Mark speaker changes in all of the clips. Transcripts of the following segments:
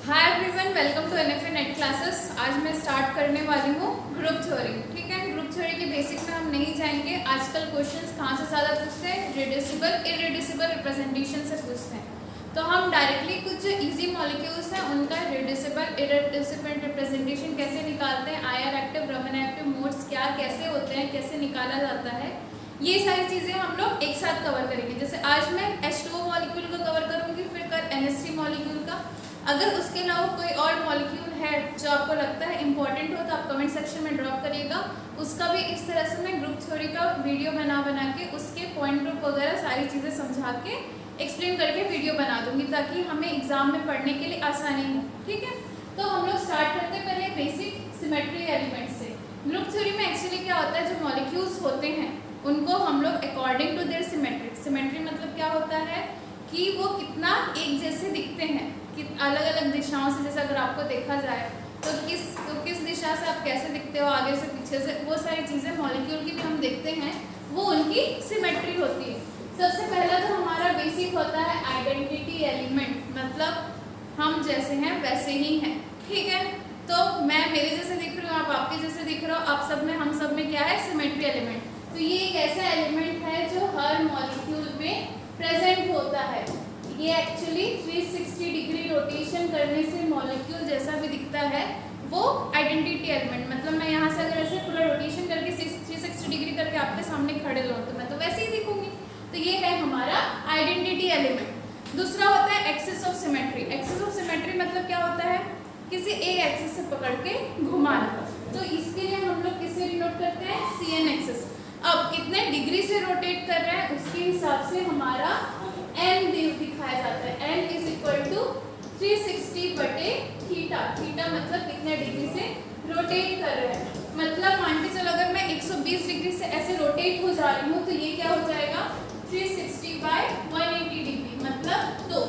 Speaker 1: Hi everyone, welcome to NFA net classes. आज मैं start करने वाली हूँ ग्रुप थ्योरी। ठीक है, ग्रुप थ्योरी के बेसिक में हम नहीं जाएंगे। आजकल क्वेश्चंस कहाँ से ज़्यादा पूछते हैं? रिड्यूसिबल इरिड्यूसिबल रिप्रेजेंटेशन से पूछते हैं। तो हम डायरेक्टली कुछ इजी मॉलिक्यूल्स हैं उनका रिड्यूसिबल इरिड्यूसिबल रिप्रेजेंटेशन कैसे निकालते हैं, आयर एक्टिव ब्रोमन एक्टिव मोड्स क्या कैसे होते हैं, कैसे निकाला जाता है, ये सारी चीज़ें हम लोग एक साथ कवर करेंगे। जैसे आज मैं H2O मॉलिक्यूल को कवर करूँगी, फिर कल NH3 मॉलिक्यूल का। अगर उसके अलावा कोई और मॉलिक्यूल है जो आपको लगता है इंपॉर्टेंट हो तो आप कमेंट सेक्शन में ड्रॉप करिएगा। उसका भी इस तरह से मैं ग्रुप थ्योरी का वीडियो बना के उसके पॉइंट ग्रुप वगैरह सारी चीज़ें समझा के एक्सप्लेन करके वीडियो बना दूंगी ताकि हमें एग्जाम में पढ़ने के लिए आसानी हो। ठीक है, तो हम लोग स्टार्ट करते हैं पहले बेसिक सिमेट्री एलिमेंट से। ग्रुप थ्योरी में एक्चुअली क्या होता है, जो मॉलिक्यूल्स होते हैं उनको हम लोग अकॉर्डिंग टू देयर सिमेट्री मतलब क्या होता है कि वो कितना एक जैसे दिखते हैं, कि अलग अलग दिशाओं से। जैसे अगर आपको देखा जाए तो किस दिशा से आप कैसे दिखते हो, आगे से पीछे से, वो सारी चीज़ें मॉलिक्यूल की भी हम देखते हैं, वो उनकी सिमेट्री होती है। सबसे पहला तो हमारा बेसिक होता है आइडेंटिटी एलिमेंट, मतलब हम जैसे हैं वैसे ही हैं। ठीक है, तो मैं मेरे जैसे दिख रही हूँ, आप आपके जैसे दिख रहे हो, आप सब में हम सब में क्या है, सिमेट्री एलिमेंट। तो ये एक ऐसा एलिमेंट है जो हर मॉलिक्यूल में प्रेजेंट होता है। ये एक्चुअली 360 डिग्री रोटेशन करने से मॉलिक्यूल जैसा भी दिखता है वो आइडेंटिटी एलिमेंट। मतलब मैं यहाँ से अगर ऐसे पूरा रोटेशन करके 360 डिग्री करके आपके सामने खड़े रहूँ तो मैं तो वैसे ही दिखूंगी। तो ये है हमारा आइडेंटिटी एलिमेंट। दूसरा होता है axis of symmetry. Axis of symmetry मतलब क्या होता है, किसी एक एक्सिस से पकड़ के घुमाना। तो इसके लिए हम लोग किससे डिनोट करते हैं, CN एक्सिस। अब कितने डिग्री से रोटेट कर रहे हैं उसके हिसाब से हमारा n दिखाया जाता है। n इज इक्वल टू 360 बटे थीटा। थीटा मतलब कितने डिग्री से रोटेट कर रहे हैं। मतलब मान के चलो अगर मैं 120 डिग्री से ऐसे रोटेट हो जा रही हूँ तो ये क्या हो जाएगा, 360 बाय 180 डिग्री मतलब 2।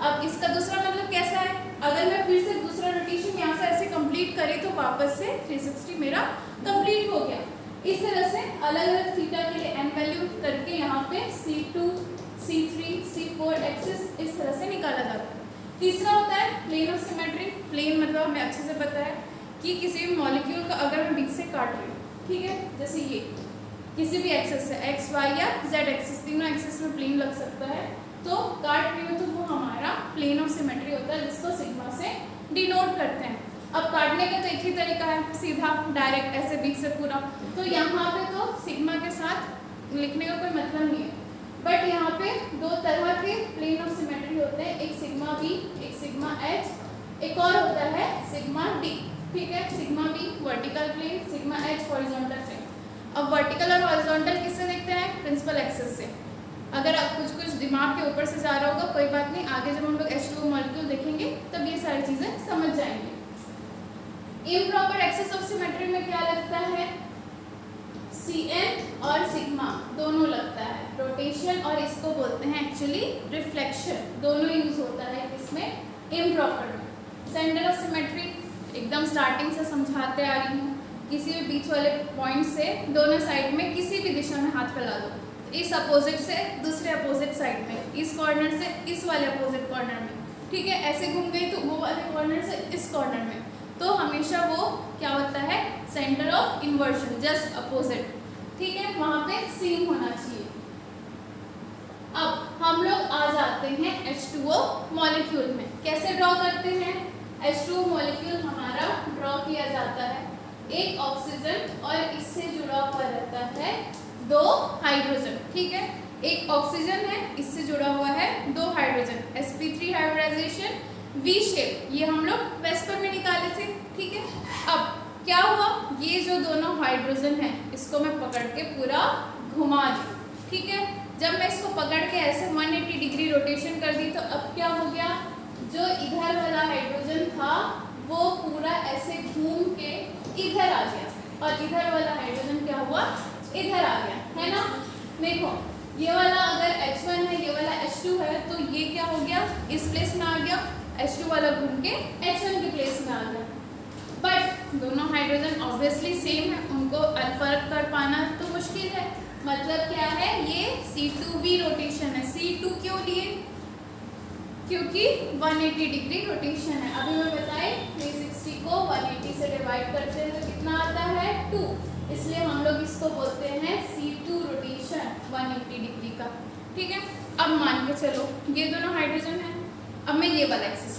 Speaker 1: अब इसका दूसरा मतलब कैसा है, अगर मैं फिर से दूसरा रोटेशन यहाँ से ऐसे कंप्लीट करी तो वापस से 360 मेरा कंप्लीट हो गया। इस तरह से अलग अलग थीटा के लिए n वैल्यू करके यहाँ पे C2, C3, C4 एक्सिस इस तरह से निकाला जाता है। तीसरा होता है प्लेन ऑफ सिमेट्री। प्लेन मतलब हमें अच्छे से पता है कि किसी भी मॉलिक्यूल का अगर मैं बीच से काट रही हूँ, ठीक है, जैसे ये किसी भी एक्सिस से x, y या z एक्सिस, तीनों एक्सिस में प्लेन लग सकता है, तो काट रही हूँ तो वो हमारा प्लेन ऑफ सिमेट्री होता है जिसको सिग्मा से डिनोट करते हैं। अब काटने का तो एक ही तरीका है, सीधा डायरेक्ट ऐसे बीच से पूरा। तो यहाँ पे तो सिग्मा के साथ लिखने का कोई मतलब नहीं है, बट यहाँ पे दो तरह के प्लेन ऑफ सिमेट्री होते हैं, एक सिग्मा बी, एक सिग्मा एच, एक और होता है सिग्मा डी। ठीक है, sigma B vertical plane, sigma H horizontal plane. अब वर्टिकल और हॉरिजॉन्टल किससे देखते हैं, प्रिंसिपल एक्सिस से। अगर आप कुछ दिमाग के ऊपर से जा रहा होगा कोई बात नहीं, आगे जब हम लोग H2O मॉलिक्यूल देखेंगे तब ये सारी चीज़ें समझ जाएंगे। इम्प्रॉपर एक्सिस ऑफ सिमेट्री में क्या लगता है, CN और सिग्मा दोनों लगता है। रोटेशन और इसको बोलते हैं एक्चुअली रिफ्लेक्शन, दोनों यूज होता है इसमें इम्प्रॉपर में। सेंटर ऑफ सिमेट्री एकदम स्टार्टिंग से समझाते आ रही हूँ, किसी भी बीच वाले पॉइंट से दोनों साइड में किसी भी दिशा में हाथ फैला दो, इस अपोजिट से दूसरे अपोजिट साइड में, इस कॉर्नर से इस वाले अपोजिट कॉर्नर में। ठीक है, ऐसे घूम गई तो वो वाले कॉर्नर से इस कॉर्नर में, तो हमेशा वो क्या होता है, centre of inversion, just opposite. ठीक है, वहाँ पे सेम होना चाहिए। अब हम लोग आ जाते हैं H2O मॉलिक्यूल में। कैसे ड्रॉ करते हैं, H2O मॉलिक्यूल हमारा ड्रॉ किया जाता है, एक ऑक्सीजन और इससे जुड़ा हुआ रहता है 2 हाइड्रोजन। ठीक है, एक ऑक्सीजन है, इससे जुड़ा हुआ है 2 hydrogen, sp3 hybridisation V shape, ये हम लोग वेस्पर में निकाले थे। ठीक है, अब क्या हुआ, ये जो दोनों हाइड्रोजन है इसको मैं पकड़ के पूरा घुमा दी। ठीक है, जब मैं इसको पकड़ के ऐसे 180 डिग्री रोटेशन कर दी तो अब क्या हो गया, जो इधर वाला हाइड्रोजन था वो पूरा ऐसे घूम के इधर आ गया और इधर वाला हाइड्रोजन क्या हुआ, इधर आ गया, है ना। देखो ये वाला अगर H1 है, ये वाला H2 है, तो ये क्या हो गया, इस प्लेस में आ गया, H2 वाला घूम के H1 की प्लेस में आ गया। बट दोनों हाइड्रोजन ऑब्वियसली सेम है, उनको फर्क कर पाना तो मुश्किल है। मतलब क्या है, ये C2V रोटेशन है। C2 क्यों लिए, क्योंकि 180 डिग्री रोटेशन है। अभी मैं बताए 360 को 180 से डिवाइड करते हैं तो कितना आता है 2, इसलिए हम लोग इसको बोलते हैं C2 रोटेशन 180 डिग्री का। ठीक है, अब मान के चलो ये दोनों हाइड्रोजन है, अब मैं ये वाला एक्सिस,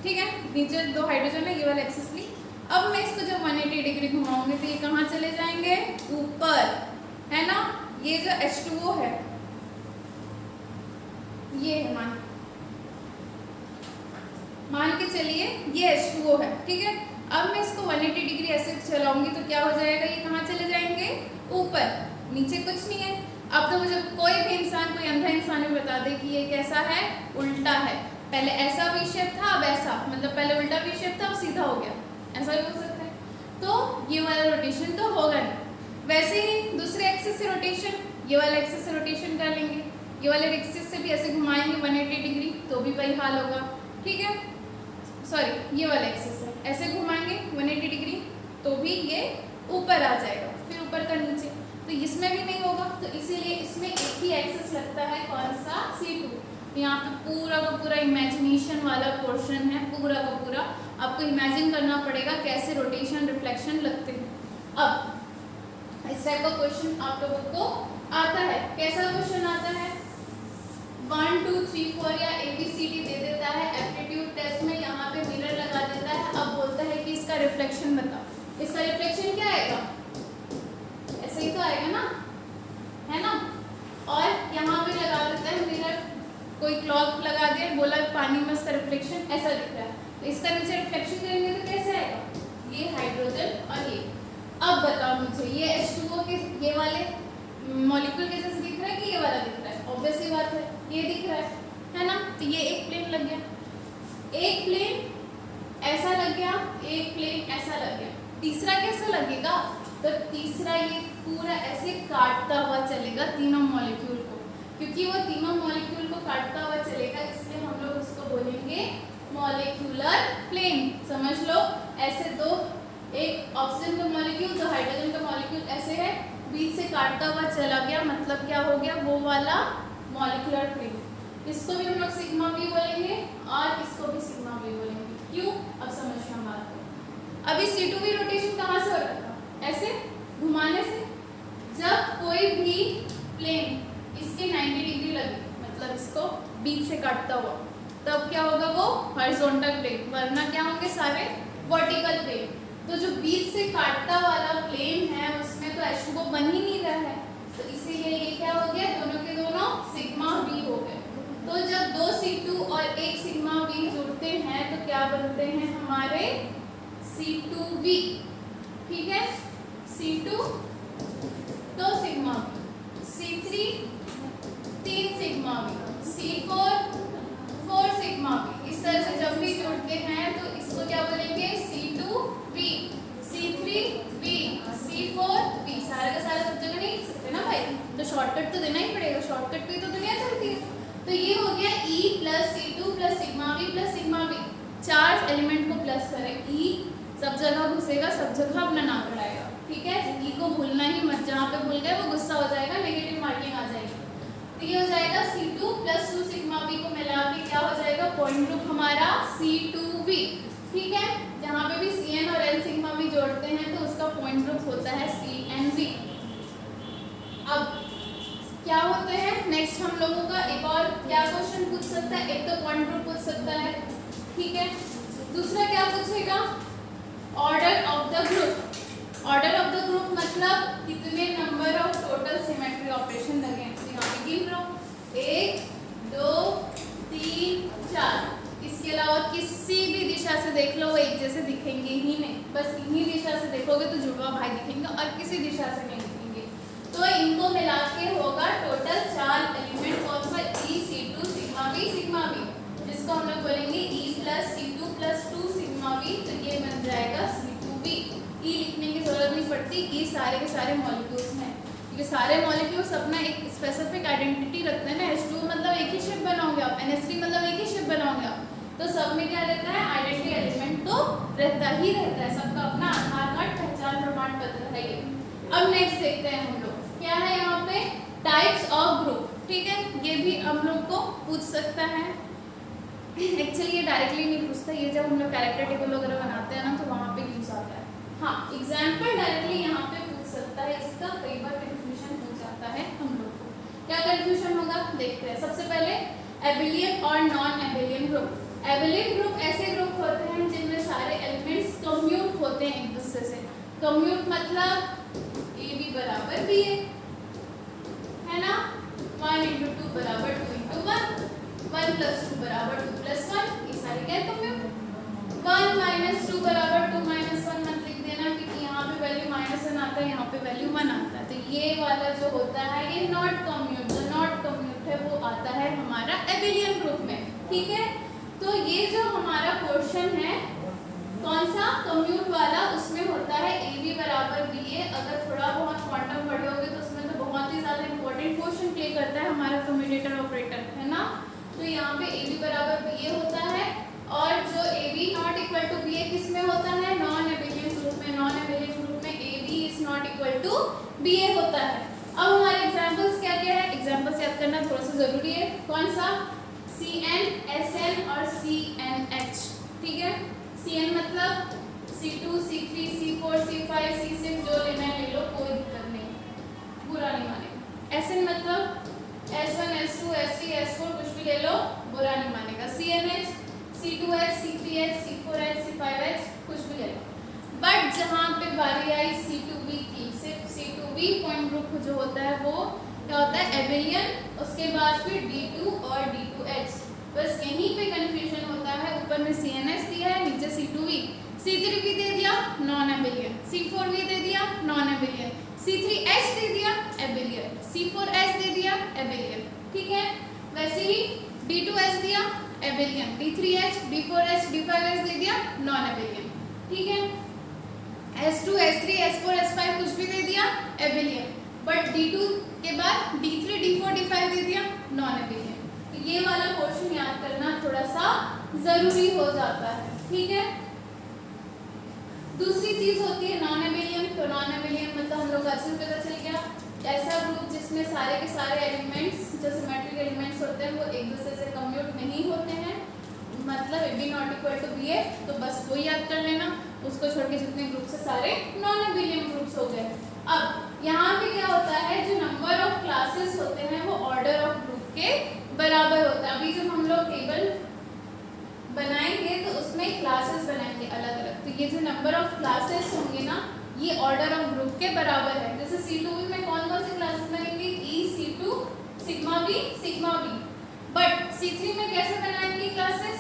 Speaker 1: ठीक है, नीचे 2 हाइड्रोजन है, ये वाला एक्सिस ली। अब मैं इसको जब 180 डिग्री घुमाऊंगी तो ये कहाँ चले जाएंगे, ऊपर, है ना। ये जो H2O है ये है, मान के चलिए ये H2O है, ठीक है। अब मैं इसको 180 डिग्री ऐसे चलाऊंगी तो क्या हो जाएगा, ये कहाँ चले जाएंगे, ऊपर, नीचे कुछ नहीं है। अब तो मुझे कोई भी इंसान, कोई अंधा इंसान भी बता दे कि ये कैसा है, उल्टा है। पहले ऐसा वी शेप था, अब ऐसा, मतलब पहले उल्टा वी शेप था, अब सीधा हो गया, ऐसा भी हो सकता है। तो ये वाला रोटेशन तो होगा नहीं। वैसे ही दूसरे एक्सिस से रोटेशन, ये वाला एक्सिस से रोटेशन कर लेंगे, ये वाले एक्सिस से भी ऐसे घुमाएंगे 180 डिग्री तो भी वही हाल होगा, ठीक है। सॉरी, ये वाला एक्सिस है, ऐसे घुमाएंगे 180 डिग्री तो भी ये ऊपर आ जाएगा, फिर ऊपर का नीचे, तो इसमें भी नहीं होगा। तो इसीलिए इसमें एक ही एक्सिस लगता है, कौन सा, C2। यहाँ पे पूरा का पूरा इमेजिनेशन वाला पोर्शन है, पूरा का पूरा आपको इमेजिन करना पड़ेगा कैसे रोटेशन रिफ्लेक्शन लगते हैं। अब इस टाइप का क्वेश्चन आप लोगों को आता है। कैसा क्वेश्चन आता है, 1 2 3 4 या ABCD दे देता है एप्टीट्यूड टेस्ट में, यहाँ पे मिरर लगा देता है। अब बोलता है कि इसका रिफ्लेक्शन बताओ। इसका रिफ्लेक्शन क्या आएगा, ऐसे ही तो आएगा ना, है ना। और यहाँ पे लगा देता है मिरर, कोई क्लॉक लगा दिया, बोला पानी में इसका रिफ्लेक्शन ऐसा दिख रहा है, तो इसका नीचे रिफ्लेक्शन करेंगे तो कैसे आएगा, ये हाइड्रोजन और ये। अब बताओ मुझे, ये H2O के ये वाले मॉलिक्यूल के जैसे दिख रहा है कि ये वाला दिख रहा है, ऑब्वियस सी बात है, ये दिख रहा है ना। तो ये एक प्लेन लग गया, एक प्लेन ऐसा लग गया, एक प्लेन ऐसा लग गया। तीसरा कैसा लगेगा, तो तीसरा ये पूरा ऐसे काटता हुआ चलेगा तीनों मॉलिक्यूल को, क्योंकि वो तीनों मॉलिक्यूल को काटता हुआ चलेगा, इसलिए हम लोग उसको बोलेंगे मॉलिक्यूलर प्लेन। समझ लो, ऐसे दो, एक ऑक्सीजन का मॉलिक्यूल, दो हाइड्रोजन का मॉलिक्यूल ऐसे है, बीच से काटता हुआ चला गया, मतलब क्या हो गया, वो वाला मॉलिक्यूलर प्लेन। इसको भी हम लोग सिग्मा भी बोलेंगे और इसको भी सिग्मा भी बोलेंगे। क्यों, अब समझना बात को। अभी C2V रोटेशन कहाँ से हो रहा था, ऐसे घुमाने से। जब कोई भी प्लेन इसके 90 डिग्री लगे, मतलब इसको बीच से काटता हुआ, तब क्या होगा, वो हॉरिजॉन्टल प्लेन, वरना क्या होंगे सारे वर्टिकल प्लेन। तो जो बीच से काटता वाला प्लेन है उसमें तो H2O बन ही नहीं रहा है, तो इसीलिए ये क्या हो गया, दोनों के दोनों सिग्मा V हो गए। तो जब दो C2 और एक सिग्मा V जुड़ते हैं तो क्या बनते हैं हमारे C2V, ठीक है। C2 दो sigma V, C3 3 sigma V, C4 4 sigma V। इस तरह से जब भी जुड़ते हैं तो इसको क्या बोलेंगे, C2V, C3V, C4V। सारा का सारा सब जगह नहीं लिख सकते ना भाई, तो शॉर्टकट तो देना ही पड़ेगा, शॉर्टकट पे तो दुनिया चलती है। तो ये हो गया E plus C2 plus sigma V plus sigma V। 4 element को प्लस करें, E सब जगह घुसेगा, सब जगह अपना नाम बढ़ाएगा, ठीक है। E को भूलना ही मत, जहाँ पे भूल गए वो गुस्सा हो जाएगा, नेगेटिव मार्किंग आ जाएगी। तो ये हो जाएगा C2 प्लस 2 सिग्मा V को मिला के क्या हो जाएगा, पॉइंट ग्रुप हमारा C2V, ठीक है। जहाँ पे भी CN और N सिग्मा V जोड़ते हैं तो उसका पॉइंट ग्रुप होता है CNV। अब क्या होते हैं, नेक्स्ट हम लोगों का एक और क्या क्वेश्चन पूछ सकता है, एक तो पॉइंट ग्रुप पूछ सकता है, ठीक है। दूसरा क्या पूछेगा, order of the group. Order of the group मतलब कितने number of total symmetry operation लगे हैं, तो यहाँ पे गिन लो, 1 2 3 4। इसके अलावा किसी भी दिशा से देख लो वो एक जैसे दिखेंगे ही नहीं, बस इन्हीं दिशा से देखोगे तो जुड़वा भाई दिखेंगे और किसी दिशा से नहीं दिखेंगे। तो इनको मिला के होगा टोटल 4 एलिमेंट, कौन सा, E C2 sigma V sigma V, जिसको हम लोग बोलेंगे E plus C2 plus 2 sigma V। तो ये बन जाएगा C2V। E लिखने की जरूरत नहीं पड़ती, E सारे के सारे मॉलिक्यूल्स हैं, क्योंकि सारे मॉलिक्यूल्स अपना एक स्पेसिफिक आइडेंटिटी रखते हैं ना। H2 मतलब एक ही शिप बनाओगे आप, NH3 मतलब एक ही शिप बनाओगे आप, तो सब में क्या रहता है, आइडेंटिटी एलिमेंट तो रहता ही रहता है, सबका अपना आधार कार्ड पहचान प्रमाण पत्र है ये। अब नेक्स्ट देखते हैं हम लोग, क्या है यहाँ पे, टाइप्स ऑफ ग्रुप, ठीक है। ये भी हम लोग को पूछ सकता है। एक्चुअली ये डायरेक्टली नहीं पूछता, ये जब हम लोग कैरेक्टर टेबल वगैरह बनाते हैं ना तो वहाँ पे यूज आता है। हाँ, एग्जाम्पल डायरेक्टली यहाँ पे पूछ सकता है इसका, कई बार कन्फ्यूजन हो जाता है हम लोग को। क्या कन्फ्यूजन होगा देखते हैं। सबसे पहले एबिलियन और non abelian group. Abelian group ऐसे ग्रुप होते हैं जिनमें सारे एलिमेंट्स कम्यूट होते हैं एक दूसरे से। कम्यूट मतलब ए बी बराबर बी है ना, 1 × 2 बराबर 2 × 1, 1 + 2 बराबर 2 + 1, ये सारे क्या है कम्यूट। 1 - 2 बराबर 2 - 1 मत लिख देना क्योंकि यहाँ पे वैल्यू -1 आता है, यहाँ पे वैल्यू 1 आता है, तो ये वाला जो होता है ये नॉट कम्यूट। जो नॉट कम्यूट है वो आता है हमारा एबिलियन ग्रुप में, ठीक है। तो ये जो हमारा पोर्शन है कौन सा कम्यूट वाला, उसमें होता है ए बी बराबर बी ए। अगर थोड़ा बहुत क्वांटम पढ़े होगे तो उसमें तो बहुत ही ज़्यादा इंपॉर्टेंट पोर्शन प्ले करता है हमारा कम्यूटेटर ऑपरेटर, है ना। तो यहाँ पे ए बी बराबर बी ए होता है, और जो A B not equal to B A किस में होता है, नॉन एबिलियन ग्रुप में। नॉन एबिलियन ग्रुप में A B is not equal to B A होता है। अब हमारे एग्जाम्पल्स क्या क्या है, एग्जाम्पल्स याद करना थोड़ा सा जरूरी है। कौन सा, CN, SN और CNH, ठीक है। CN मतलब C2, C3, C4, C5, C6 जो लेना है ले लो, कोई दिक्कत नहीं, बुरा नहीं मानेगा। SN मतलब S1, S2, S3, S4 कुछ भी ले लो, बुरा नहीं मानेगा। CNH C2H, C3H, C4H, C5H कुछ भी ले लो। बट जहाँ पे बारी आई C2B की, सिर्फ C2B पॉइंट ग्रुप जो होता है वो क्या होता है एबिलियन, उसके बाद फिर D2 और D2H। बस यहीं पे कंफ्यूजन होता है, ऊपर में CNH दिया है, नीचे C2B, C3B दे दिया नॉन एबिलियन, C4B दे दिया नॉन एबिलियन, C3H दे दिया एबिलियन, C4H दे दिया एबिलियन, ठीक है। वैसे ही D2H दिया एबिलियन, D3H, D4H, D5H दे दिया नॉन एबिलियन, ठीक है। S2, S3, S4, S5 कुछ भी दे दिया एबिलियन, बट D2 के बाद D3, D4, D5 दे दिया नॉन एबिलियन। तो ये वाला पोर्शन याद करना थोड़ा सा जरूरी हो जाता है, ठीक है। दूसरी चीज होती है नॉन एबिलियन। तो नॉन एबिलियन मतलब हम लोग अच्छे से पता चल गया, ऐसा ग्रुप जिसमें सारे के सारे एलिमेंट्स जो सिमेट्रिक एलिमेंट्स होते हैं वो एक दूसरे से कम्यूट नहीं होते हैं, मतलब A B not equal to B A, तो बस वो याद कर लेना। उसको छोड़ के जितने ग्रुप से सारे नॉन एबिलियन ग्रुप्स हो गए। अब यहाँ पे क्या होता है, जो नंबर ऑफ क्लासेस होते हैं वो ऑर्डर ऑफ ग्रुप के बराबर होता है। अभी जब हम लोग टेबल बनाएंगे तो उसमें क्लासेस बनाएंगे अलग अलग, तो ये जो नंबर ऑफ क्लासेस होंगे ना ये ऑर्डर ऑफ ग्रुप के बराबर है। जैसे C2 में कौन कौन सी क्लासेस बनेंगे, E, C2, sigma B, sigma B। But C3 में कैसे बनाएंगे क्लासेस,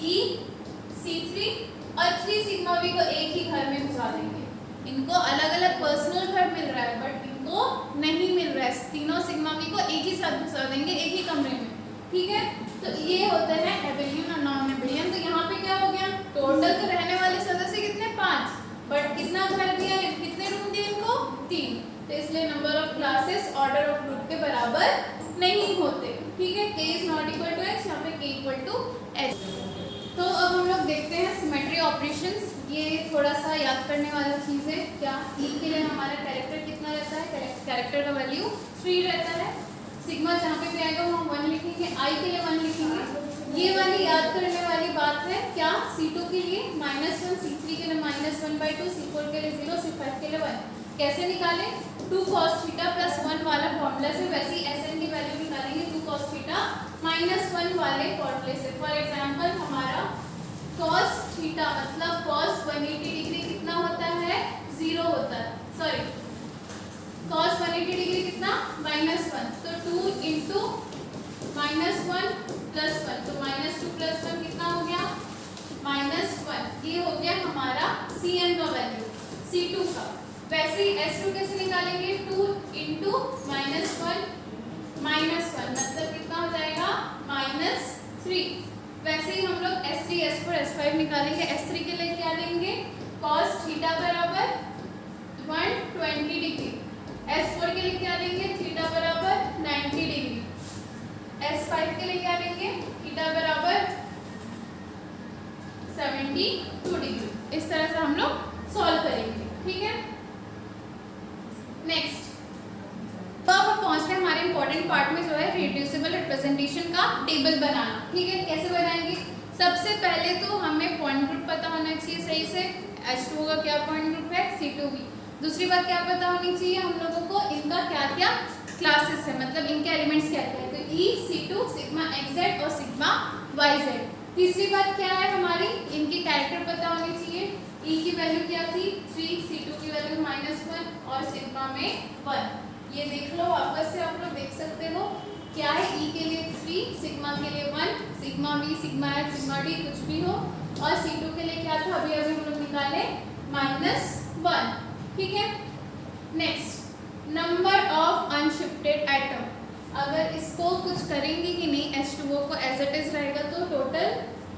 Speaker 1: E, C3 और 3 सिग्मा B को एक ही घर में घुसा देंगे। इनको अलग अलग पर्सनल घर मिल रहा है बट इनको नहीं मिल रहा है, तीनों सिग्मा B को एक ही साथ घुसा देंगे एक ही कमरे में, ठीक है। तो ये होते हैं एबिलियन और नॉन एबिलियन। तो यहाँ पे क्या हो गया, टोटल तो रहने वाले सदस्य कितने 5, बट कितना घर दिया, कितने रूम दिए इनको 3, तो इसलिए number of classes order of group के बराबर नहीं होते, ठीक है। K is not equal to H, यहाँ पे K इक्वल टू H। तो अब हम लोग देखते हैं सिमेट्री ऑपरेशंस। ये थोड़ा सा याद करने वाला चीज़ है। क्या E के लिए हमारा कैरेक्टर कितना रहता है, कैरेक्टर का वैल्यू 3 रहता है। सिग्मा जहाँ पे भी आएगा वहाँ 1 लिखेंगे, I के लिए 1 लिखेंगे। ये वाली याद करने वाली बात है क्या, C2 के लिए -1, C3 के लिए -1/2, C4 के लिए 0, C5 के लिए 1। कैसे निकालें, 2 cos थीटा प्लस 1 वाला फॉर्मूला से वैसे ही SN की वैल्यू निकालेंगे 2 cos थीटा -1 वाले फॉर्मूले से। फॉर एग्जांपल हमारा cos थीटा मतलब cos 180 डिग्री कितना होता है, 0 होता है, सॉरी cos 180 डिग्री कितना -1, तो 2 × -1 + 1, तो -2 + 1 कितना हो गया -1। ये हो गया हमारा Cn का वैल्यू, C2 का। वैसे ही S2 कैसे निकालेंगे, 2 × -1 मतलब कितना हो जाएगा -3। वैसे ही हम लोग S3, S4, S5 निकालेंगे। S3 के लिए क्या लेंगे, cos थीटा बराबर 120 डिग्री। S4 के लिए क्या लेंगे, थीटा बराबर 90 डिग्री। S5 के लिए क्या लेंगे, थीटा बराबर 72 डिग्री। इस तरह से हम लोग सॉल्व करेंगे, ठीक है। नेक्स्ट, तो अब पहुंचते हैं हमारे इम्पोर्टेंट पार्ट में जो है रिड्यूसिबल रिप्रेजेंटेशन का टेबल बनाना। ठीक है, कैसे बनाएंगे? सबसे पहले तो हमें पॉइंट ग्रुप पता होना चाहिए सही से। H2O का क्या पॉइंट ग्रुप है? C2V। दूसरी बात क्या पता होनी चाहिए हम लोगों को, इनका क्या क्या क्लासेस है, मतलब इनके एलिमेंट्स क्या क्या है। तो E, C2, सिग्मा XZ और सिग्मा YZ। तीसरी बात क्या है हमारी, इनकी कैरेक्टर पता होनी चाहिए। E की वैल्यू क्या थी? 3, C2 की वैल्यू -1 और सिग्मा में 1। ये देख लो वापस से, आप लोग देख सकते हो क्या है। E के लिए 3, सिग्मा के लिए 1, sigma V, sigma H, sigma D कुछ भी हो, और C2 के लिए क्या था अभी अभी हम लोग निकाले -1। ठीक है, next number of unshifted atom. अगर इसको कुछ करेंगे ही नहीं, H2O को एज इट इज रहेगा, तो टोटल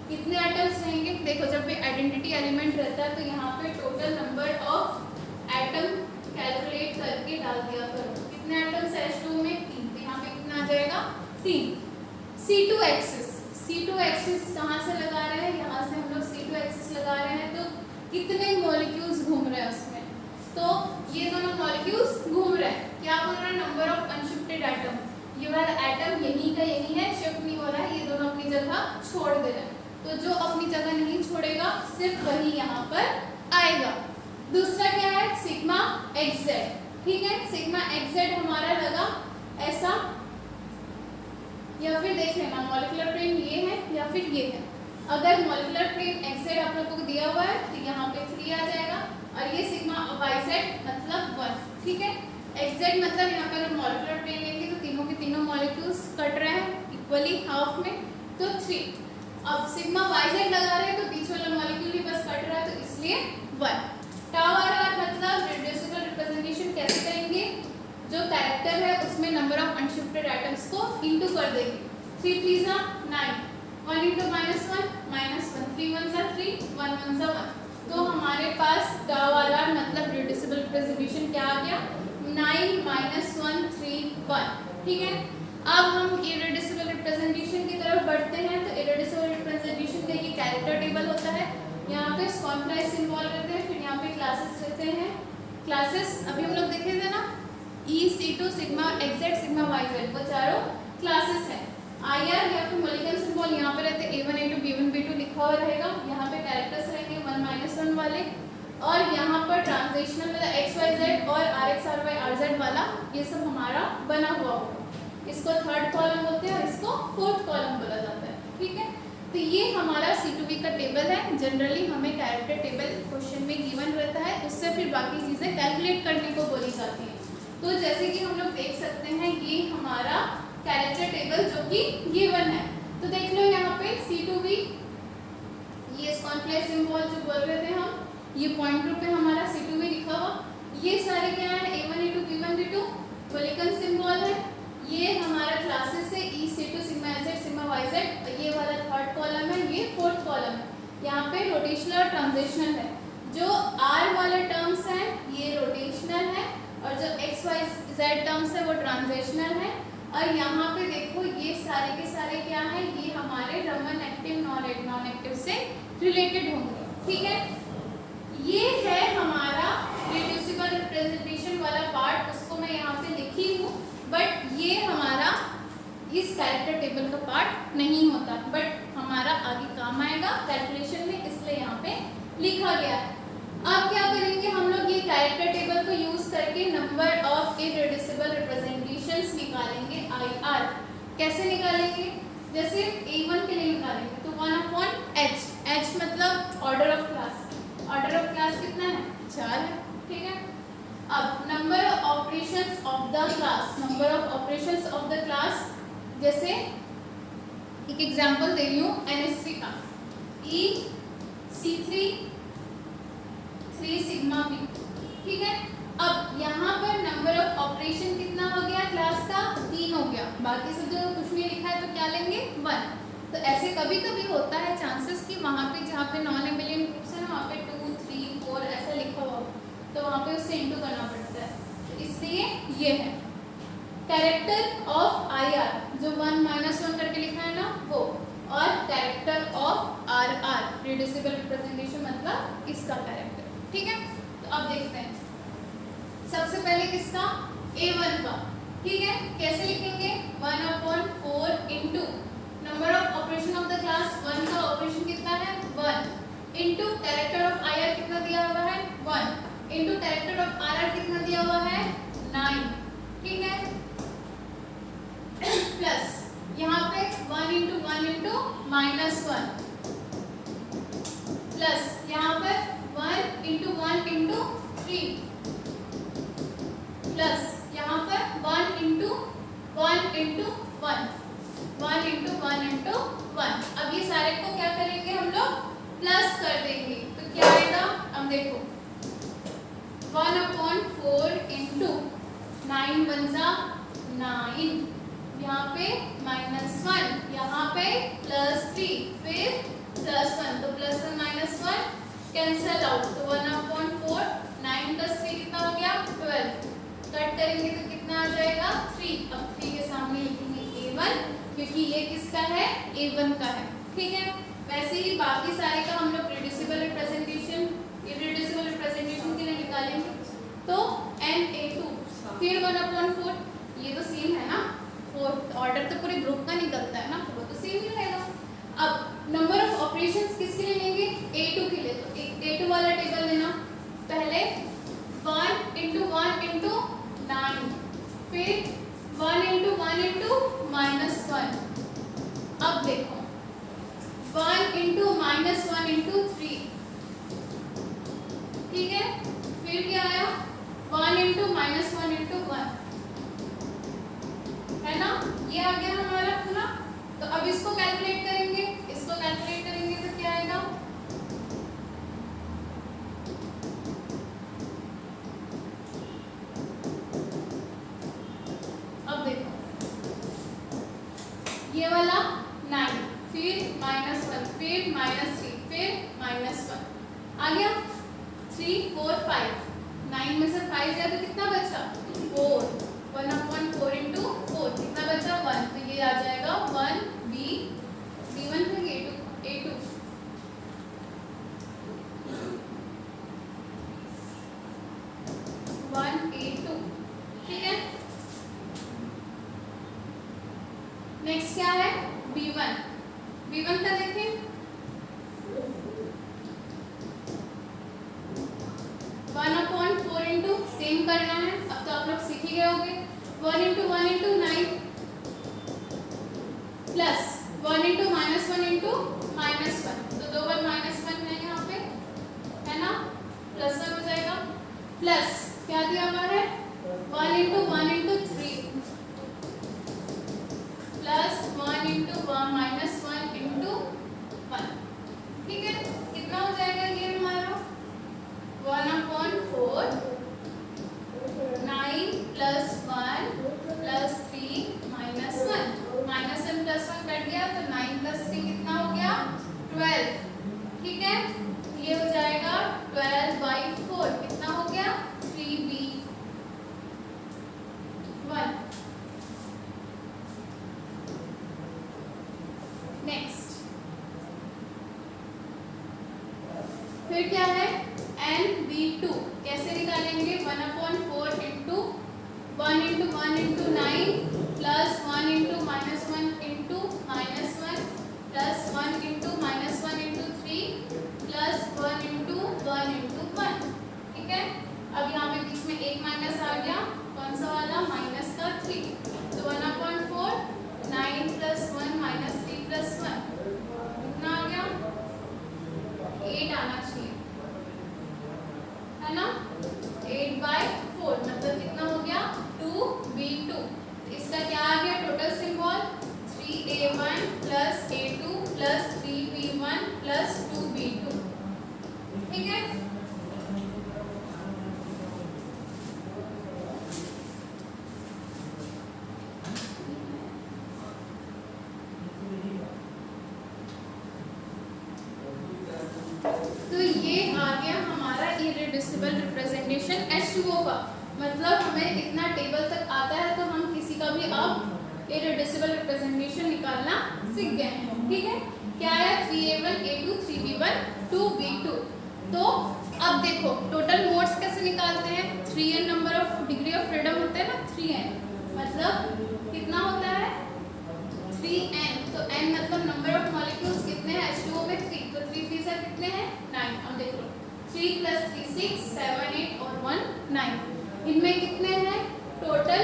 Speaker 1: कितने एटम्स रहेंगे? देखो जब भी आइडेंटिटी एलिमेंट रहता है तो यहाँ पे total number of atom calculate करके डाल दिया करो। कितने एटम्स है H2O में? 3। तो यहाँ पे कितना आ जाएगा? 3। C2 एक्सिस, C2 एक्सिस कहाँ से लगा रहे हैं? यहाँ से हम लोग C2 एक्सिस लगा रहे हैं, तो कितने मॉलिक्यूल्स घूम रहे हैं उसमें? तो ये दोनों मॉलिक्यूल्स घूम रहे हैं। क्या बोल रहे हैं? Number of unshifted atom. ये वाला एटम यही का यही है, शिफ्ट नहीं हो रहा है, ये दोनों अपनी जगह छोड़ दे रहे हैं। तो जो अपनी जगह नहीं छोड़ेगा सिर्फ वही यहाँ पर आएगा। दूसरा क्या है? Sigma XZ। ठीक है, सिग्मा XZ हमारा लगा ऐसा, या फिर देख लेना मॉलिक्यूलर फ्रेम ये है या फिर ये है। अगर मॉलिक्यूलर फ्रेम XZ आप लोगों को दिया हुआ है तो यहाँ पे 3 आ जाएगा, और ये सिग्मा YZ मतलब 1। ठीक है, XZ मतलब यहाँ पर मॉलिक्यूलर फ्रेम लेंगे तो तीनों के तीनों मॉलिक्यूल्स कट रहे हैं इक्वली हाफ में, तो 3। अब सिग्मा YZ लगा रहे हैं तो बीच वाला मॉलिक्यूल भी बस कट रहा है, तो इसलिए 1। टाउ RR मतलब रिड्यूसिबल रिप्रेजेंटेशन कैसे करेंगे? जो कैरेक्टर है उसमें नंबर ऑफ अनशिफ्टेड एटम्स को इनटू कर देंगे। 3 3 जा 9, 1 × -1 -1, 3 1 जा 3, 1 1 जा 1। तो हमारे पास टाउ RR मतलब रिड्यूसिबल रिप्रेजेंटेशन क्या आ गया? 9 -1 3 1। ठीक है, अब हम इरेड्यूसिबल रिप्रेजेंटेशन की तरफ बढ़ते हैं। तो इरेड्यूसिबल रिप्रेजेंटेशन का ये कैरेक्टर टेबल होता है। यहाँ पे कॉन्फ्लाइज सिंबल रहते हैं, फिर यहाँ पे क्लासेस रहते हैं। क्लासेस अभी हम लोग देखे थे ना, E, C2, sigma XZ, sigma YZ, वो चारों क्लासेस है। IR या फिर मॉलिक्यूलर सिंबल यहाँ पे रहते हैं, A1 A2 B1 B2 लिखा हुआ रहेगा। यहाँ पे कैरेक्टर्स रहेंगे 1 -1 वाले, और यहाँ पर ट्रांजिशनल मतलब XYZ और RX RY RZ वाला ये सब हमारा बना हुआ होगा। इसको थर्ड कॉलम बोलते हैं और इसको फोर्थ कॉलम बोला जाता है। ठीक है, तो ये हमारा C2V का टेबल है। जनरली हमें कैरेक्टर टेबल क्वेश्चन में गिवन रहता है, उससे फिर बाकी चीज़ें कैलकुलेट करने को बोली जाती है। तो जैसे कि हम लोग देख सकते हैं ये हमारा कैरेक्टर टेबल जो कि गिवन है। तो देख लो यहाँ पे C2V, ये कॉन्फ्लाइज सिंबल जो बोल रहे थे हम, ये पॉइंट ग्रुप में हमारा C2V लिखा हुआ। ये सारे क्या है? A1 A2 B1 B2 molecular symbol है। ये हमारा क्लासेस है E, C2, sigma XZ, sigma YZ। ये वाला थर्ड कॉलम है, ये फोर्थ कॉलम है। यहाँ पे रोटेशनल और ट्रांजिशनल है। जो R वाले टर्म्स हैं ये रोटेशनल है, और जो XYZ टर्म्स है वो ट्रांजिशनल है। और यहाँ पे देखो ये सारे के सारे क्या है? ये हमारे रमन एक्टिव नॉन एक्टिव से रिलेटेड होंगे। ठीक है, ये है हमारा रिड्यूसिबल रिप्रेजेंटेशन वाला पार्ट, उसको मैं यहाँ पे लिखी हूँ, बट ये हमारा इस कैरेक्टर टेबल का पार्ट नहीं होता, बट हमारा आगे काम आएगा कैलकुलेशन में, इसलिए यहाँ पे लिखा गया है। अब क्या करेंगे हम लोग? ये कैरेक्टर टेबल को यूज करके नंबर ऑफ इरेड्यूसिबल रिप्रेजेंटेशंस निकालेंगे IR। कैसे निकालेंगे? जैसे A1 के लिए निकालेंगे तो 1/H, H मतलब order of class. Order of class कितना है? 4 है। ठीक है, अब number of operations of the class, number of operations of the class, जैसे एक एग्जांपल दे रही हूँ NH3 का, E C3 3 सिग्मा B। ठीक है, अब यहाँ पर नंबर ऑफ ऑपरेशन कितना हो गया क्लास का? 3 हो गया। बाकी सब जगह कुछ नहीं लिखा है तो क्या लेंगे? 1। तो ऐसे कभी कभी होता है चांसेस कि वहाँ पे जहाँ पे नॉन एबिलियंट ग्रुप्स है ना, वहाँ पे 2 3 4 ऐसा लिखा हुआ, तो वहाँ पे उससे इंटू करना पड़ता है। तो इसलिए ये है कैरेक्टर ऑफ IR, जो 1 -1 करके लिखा है ना वो, और character of RR reducible representation मतलब इसका कैरेक्टर। ठीक है, तो अब देखते हैं सबसे पहले किसका? A1 का। ठीक है, कैसे लिखेंगे? 1/4 into number of operation of the class 1 का ऑपरेशन कितना है 1 इंटू कैरेक्टर ऑफ IR कितना दिया हुआ है 1 इंटू कैरेक्टर ऑफ RR कितना दिया हुआ है 9, ठीक है, प्लस यहाँ पे 1 इंटू -1 प्लस यहाँ पर 1 इंटू 3 प्लस यहाँ पर 1 इंटू 1 इंटू 1। अब ये सारे को क्या करेंगे हम लोग प्लस कर देंगे, तो क्या आएगा? अब देखो 1/4 इंटू 9 × 9, यहाँ पे -1, यहाँ पे +3, फिर +1, तो +1 कैंसल आउट, तो 1/4 9 + 3 कितना हो गया 12। कट करेंगे तो कितना आ जाएगा 3। अब 3 के सामने लिखेंगे A1 क्योंकि ये किसका है A1 का है, ठीक है। वैसे ही बाकी सारे का हम लोग रिड्यूसिबल रिप्रेजेंटेशन इररिड्यूसिबल रिप्रेजेंटेशन के लिए निकालेंगे, तो NA2 फिर 1/4, ये तो सेम है ना, फोर्थ ऑर्डर तो पूरे ग्रुप का निकलता है ना, वो तो सेम ही रहेगा। अब नंबर ऑफ ऑपरेशंस किसके लिए लेंगे A2 के लिए, तो A2 वाला टेबल लेना, पहले 1 इंटू 9, फिर 1 इंटू -1। अब देखो 1 इंटू -1 इंटू 3, ठीक है, फिर क्या आया 1 इंटू -1 इंटू 1, है ना, ये आ गया हमारा पूरा। तो अब इसको कैलकुलेट करेंगे, तो क्या आएगा ये वाला 9, फिर -1, फिर -3, फिर -1 आ गया 3 4 5, 9 में से 5 गया तो कितना बचा 4, 1/4 इंटू 4 कितना बचा 1, तो ये आ जाएगा 1 B1 फिर A2 1 A2, ठीक है। नेक्स्ट क्या है B1 का देखें 1/4 इंटू सेम करना है, अब तो आप लोग सीख ही गए होंगे, 1 इंटू 9 प्लस 1 इंटू -1 इंटू -1, तो 2 बार -1 है यहाँ पे, है ना, +1 हो जाएगा, प्लस क्या दिया हुआ है 1 इंटू 3 प्लस 1 इंटू -1 इंटू 1, ठीक है, कितना हो जाएगा ये हमारा 1/4 9 + 1 + 3 -1, -1 + 1 कट गया तो 9 + 3 कितना हो गया 12, ठीक है, ये हो जाएगा 12/4 कितना हो गया 3B1। नेक्स्ट फिर क्या है NB2, कैसे निकालेंगे 1/4 into 1 into 9 plus 1 into -1 into -1 plus 1 into -1 into 3 plus 1 into 1, ठीक है। अब यहाँ पे बीच में एक माइनस आ गया, कौन सा वाला -3, तो 1/4 9 + 1 -3 + 1 कितना आ गया 8 आना चाहिए, है ना, 8/4 मतलब कितना हो गया 2B2। इसका क्या आ गया total symbol 3A1 + A2 + 3B1 + 2B2, ठीक है। तो ये आ गया हमारा इररिड्यूसिबल रिप्रेजेंटेशन H2O का, मतलब हमें इतना टेबल तक आता है तो हम किसी का भी अब इररिड्यूसिबल रिप्रेजेंटेशन निकालना सीख गए हैं, ठीक है। क्या है 3A1 A2 3B1 2B2। तो अब देखो टोटल मोड्स कैसे निकालते हैं, 3n number of degree of freedom होते हैं ना 3n, मतलब कितना होता है 3n। तो n मतलब नंबर ऑफ मॉलिक्यूल्स कितने हैं H2O में 3, तो 3 3 से कितने हैं 9। अब देख लो 3 + 3 6 7 8 और 1 9। इनमें कितने हैं total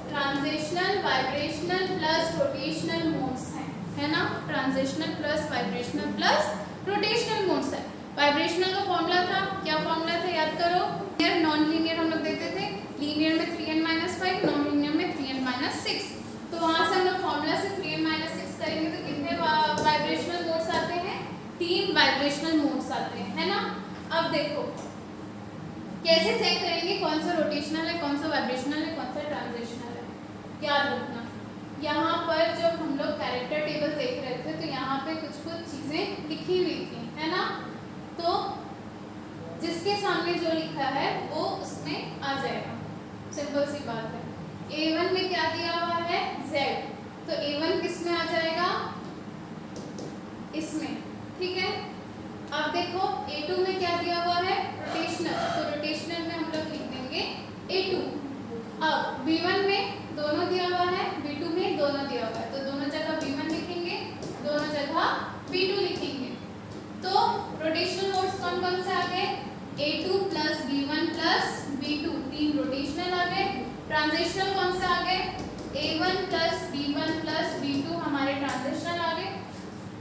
Speaker 1: transitional vibrational plus rotational modes हैं, है ना। Transitional plus vibrational plus rotational modes है। वाइब्रेशनल का फॉर्मूला था, क्या फॉर्मूला था याद करो। लीनियर नॉन लीनियर हम लोग देते थे, लीनियर में 3n - 5, नॉन लीनियर में 3n - 6। तो वहां से हम लोग फॉर्मूला से 3n - 6 करेंगे तो कितने वाइब्रेशनल मोड्स आते हैं 3 वाइब्रेशनल मोड्स आते हैं, है ना। अब देखो कैसे चेक करेंगे कौन सा रोटेशनल है, कौन सा वाइब्रेशनल है, कौन सा ट्रांजिशनल है। याद रखना यहाँ पर जब हम लोग कैरेक्टर टेबल देख रहे थे तो यहाँ पे कुछ चीजें लिखी हुई थी, है ना। तो जिसके सामने जो लिखा है वो उसमें आ जाएगा, सिंपल सी बात है। A1 में क्या दिया हुआ है Z, तो A1 किस में आ जाएगा इसमें, ठीक है। अब देखो A2 में क्या दिया हुआ है रोटेशनल, तो रोटेशनल में हम लोग लिख देंगे A2। अब B1 में दोनों दिया हुआ है, B2 में दोनों दिया हुआ है, तो दोनों जगह B1 लिखेंगे, दोनों जगह B2 लिखेंगे। तो रोटेशनल मोड्स कौन कौन से आ गए A2 + B1 + B2, 3 रोटेशनल आ गए। ट्रांजिशनल कौन से आ गए A1 + B1 + B2 हमारे ट्रांजिशनल आ गए।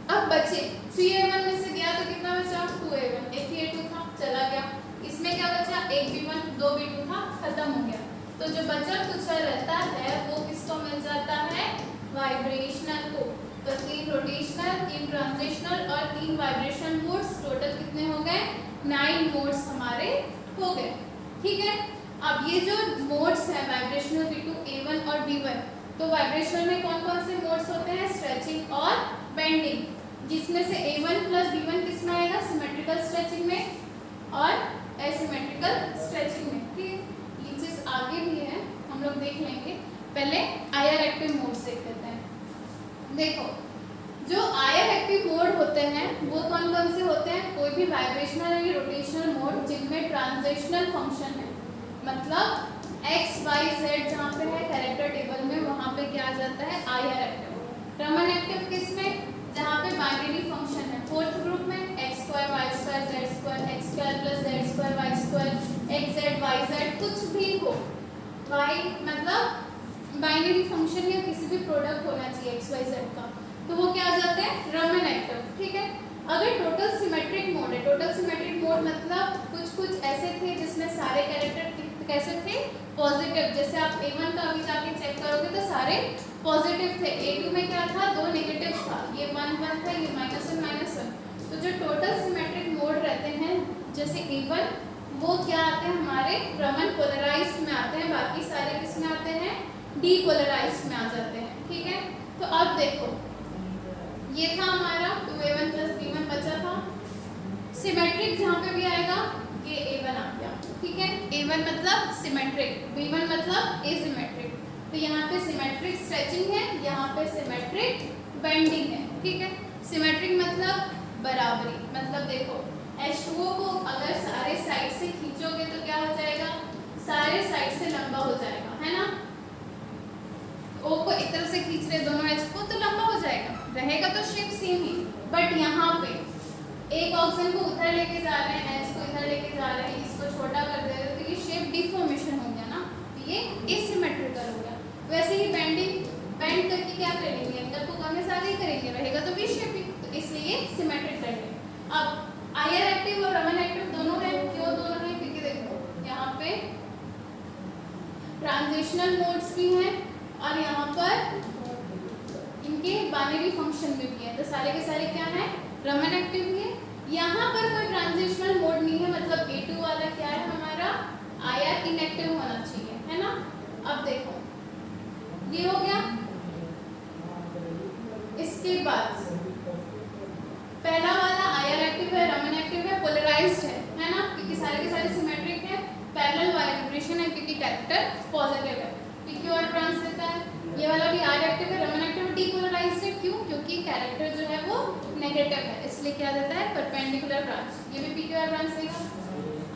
Speaker 1: अब बचे 3A1 में से दिया तो कितना बचा 2A1, एक ही A2 था चला गया। इसमें क्या बचा एक B1 2 B2 था, खत्म हो गया। तो जो बचा कुछ रहता है वो किसको मिल जाता है वाइब्रेशनल को। तो 3 रोटेशनल 3 ट्रांजिशनल और 3 वाइब्रेशनल मोड्स, टोटल कितने हो गए 9 मोड्स हमारे हो गए, ठीक है। अब ये जो मोड्स है वाइब्रेशनल B2 A1 और B1, तो वाइब्रेशनल में कौन कौन से मोड्स होते हैं स्ट्रेचिंग और बेंडिंग, जिसमें से A1 + B1 किस में आएगा सिमेट्रिकल स्ट्रेचिंग में और एसिमेट्रिकल स्ट्रेचिंग में, ठीक। ये चीज आगे भी है हम लोग देख लेंगे, पहले आयर एक्टिव मोड्स देख लेते हैं। देखो जो आयर एक्टिव मोड होते हैं वो कौन कौन से होते हैं, कोई भी वाइब्रेशनल या रोटेशनल मोड जिनमें ट्रांजिशनल फंक्शन है, मतलब x y z जहाँ पे है कैरेक्टर टेबल में वहाँ पे क्या आ जाता है आयर एक्टिव। रमन एक्टिव किस में जहाँ पे बाइनरी फंक्शन है, फोर्थ ग्रुप में x² y² z² x² + z² y² xz yz कुछ भी हो, y मतलब बाइनरी फंक्शन या किसी भी प्रोडक्ट होना चाहिए x y z का, तो वो क्या आ जाता है रमन एक्टिव, ठीक है। अगर टोटल सिमेट्रिक मोड है, टोटल सिमेट्रिक मोड मतलब कुछ ऐसे थे जिसमें सारे कैरेक्टर कैसे थे पॉजिटिव, जैसे आप A1 का अभी जाके चेक करोगे तो सारे पॉजिटिव थे। A2 में क्या था 2 नेगेटिव था, ये 1 1 था, ये -1 -1। तो जो टोटल सिमेट्रिक मोड रहते हैं जैसे A1 वो क्या आते हैं हमारे रमन पोलराइज्ड में आते हैं, बाकी सारे किस में आते हैं डीपोलराइज्ड में आ जाते हैं, ठीक है। तो अब देखो ये था हमारा 2A1 + B1 बचा था। सिमेट्रिक जहाँ पे भी आएगा ये A1 आ गया, ठीक है। A1 मतलब सिमेट्रिक, B1 मतलब एसिमेट्रिक। तो यहाँ पे सिमेट्रिक स्ट्रेचिंग है, यहाँ पे सिमेट्रिक बेंडिंग है, ठीक है। सिमेट्रिक मतलब बराबरी, मतलब देखो H2O को अगर सारे साइड से खींचोगे तो क्या हो जाएगा सारे साइड से लंबा हो जाएगा, है ना। O को एक तरफ से खींच रहे दोनों H को तो लंबा हो जाएगा, रहेगा तो शेप सेम ही। बट यहाँ पे एक ऑक्सीजन को उधर लेके जा रहे हैं, H को इधर लेके जा रहे हैं, इसको छोटा कर दे रहे हैं, तो ये शेप डिफॉर्मेशन हो गया ना, तो ये एसिमेट्रिकल हो गया। वैसे ही बेंड करके क्या करेंगे अंदर को कम से आगे करेंगे, रहेगा तो वी शेप ही, तो इसलिए सिमेट्रिक करेंगे। अब आयर एक्टिव और रमन एक्टिव दोनों है, क्यों दोनों है क्योंकि देखो यहाँ पे ट्रांजिशनल मोड्स भी हैं और यहाँ पर इनके बाइनरी फंक्शन में भी है, तो सारे के सारे क्या है रमन एक्टिव भी है। यहाँ पर कोई ट्रांजिशनल मोड नहीं है, मतलब A2 वाला क्या है हमारा आयर इनएक्टिव होना चाहिए, है ना। अब देखो ये हो गया। इसके बाद पहला वाला आयर एक्टिव है, रमन एक्टिव है, पोलराइज्ड है ना, क्योंकि सारे के सारे सिमेट्रिक है, पैरेलल वाइब्रेशन है क्योंकि कैरेक्टर पॉजिटिव है, PQ और ट्रांस देता है। ये वाला भी आयर एक्टिव है, रमन एक्टिव डीपोलराइज्ड है, क्यों क्योंकि कैरेक्टर जो है वो नेगेटिव है, इसलिए क्या देता है परपेंडिकुलर ब्रांच, ये भी PQ और ब्रांच देगा।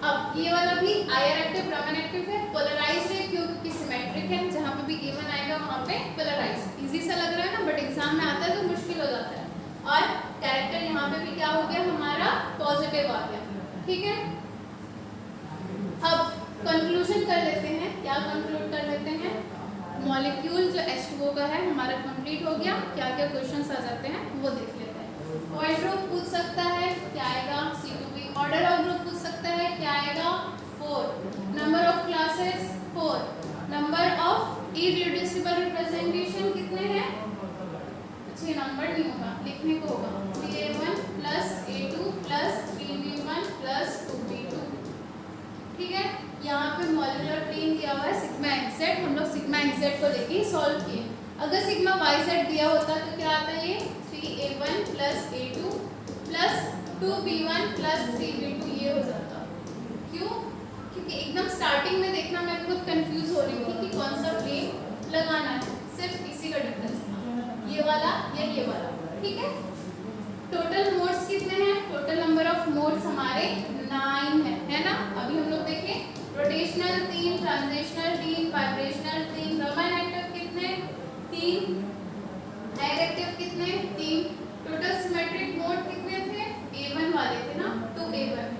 Speaker 1: अब ये वाला भी आयर एक्टिव रमन एक्टिव है, पोलराइज्ड है क्योंकि सिमेट्रिक है, जहाँ पे भी A1 आएगा एग्जाम में आता है तो मुश्किल हो जाता है। और कैरेक्टर यहाँ पे भी क्या हो गया हमारा पॉजिटिव आ गया, ठीक है। अब कंक्लूजन कर लेते हैं, क्या कंक्लूड कर लेते हैं, मॉलिक्यूल जो H2O का है हमारा कंप्लीट हो गया। क्या क्या क्वेश्चंस आ जाते हैं वो देख लेते हैं। पॉइंट ग्रुप पूछ सकता है, क्या आएगा C2B। ऑर्डर ऑफ ग्रुप पूछ सकता है, क्या आएगा 4। Number of classes 4। Number of irreducible representation कितने हैं, अच्छे नंबर नहीं होगा, लिखने को होगा 3A1 plus A2 plus 3B1 plus 2B2, ठीक है। यहाँ पे मॉलिक्यूलर प्लेन दिया हुआ है सिग्मा एक्स हम लोग सिग्मा एक्स को लेके ही सॉल्व किए। अगर सिग्मा वाई जेड दिया होता तो क्या आता है, ये 3A1 plus A2 plus 2B1 plus 3B2 ये हो जाता। क्यों, क्योंकि एकदम स्टार्टिंग में देखना मैं खुद कंफ्यूज हो रही थी कि कौन सा प्लेन लगाना है, सिर्फ इसी का डिफरेंस था, ये वाला या ये वाला, ठीक है। टोटल मोड्स कितने हैं, टोटल नंबर ऑफ मोड्स हमारे 9 है ना। अभी हम लोग देखें, rotational 3, transitional 3, vibrational 3, Raman active कितने 3, डायरेक्टिव कितने 3, टोटल सिमेट्रिक मोड कितने थे, A1 वाले थे ना, 2A1।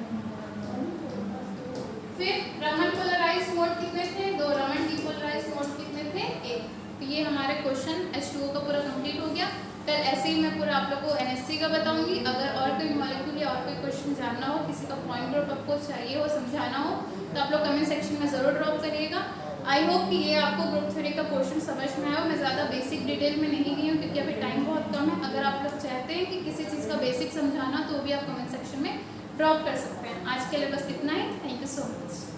Speaker 1: फिर रमन पोलराइज्ड मोड कितने थे 2, रमन डीपोलराइज्ड मोड कितने थे 1। तो ये हमारे क्वेश्चन H2O का पूरा कंप्लीट हो गया। कल ऐसे ही मैं पूरा आप लोगों को NSC का बताऊंगी। अगर और कोई मॉलिक्यूल या और कोई क्वेश्चन जानना हो, किसी का पॉइंट ग्रुप आपको चाहिए हो, समझाना हो, तो आप लोग कमेंट सेक्शन में ज़रूर ड्रॉप करिएगा। आई होप कि ये आपको ग्रुप थ्योरी का पोर्शन समझ में आया हो। मैं ज़्यादा बेसिक डिटेल में नहीं गई हूँ क्योंकि अभी टाइम बहुत कम है। अगर आप लोग चाहते हैं कि किसी चीज़ का बेसिक समझाना तो भी आप कमेंट सेक्शन में ड्रॉप कर सकते हैं। आज के लिए बस इतना ही। Thank you so much.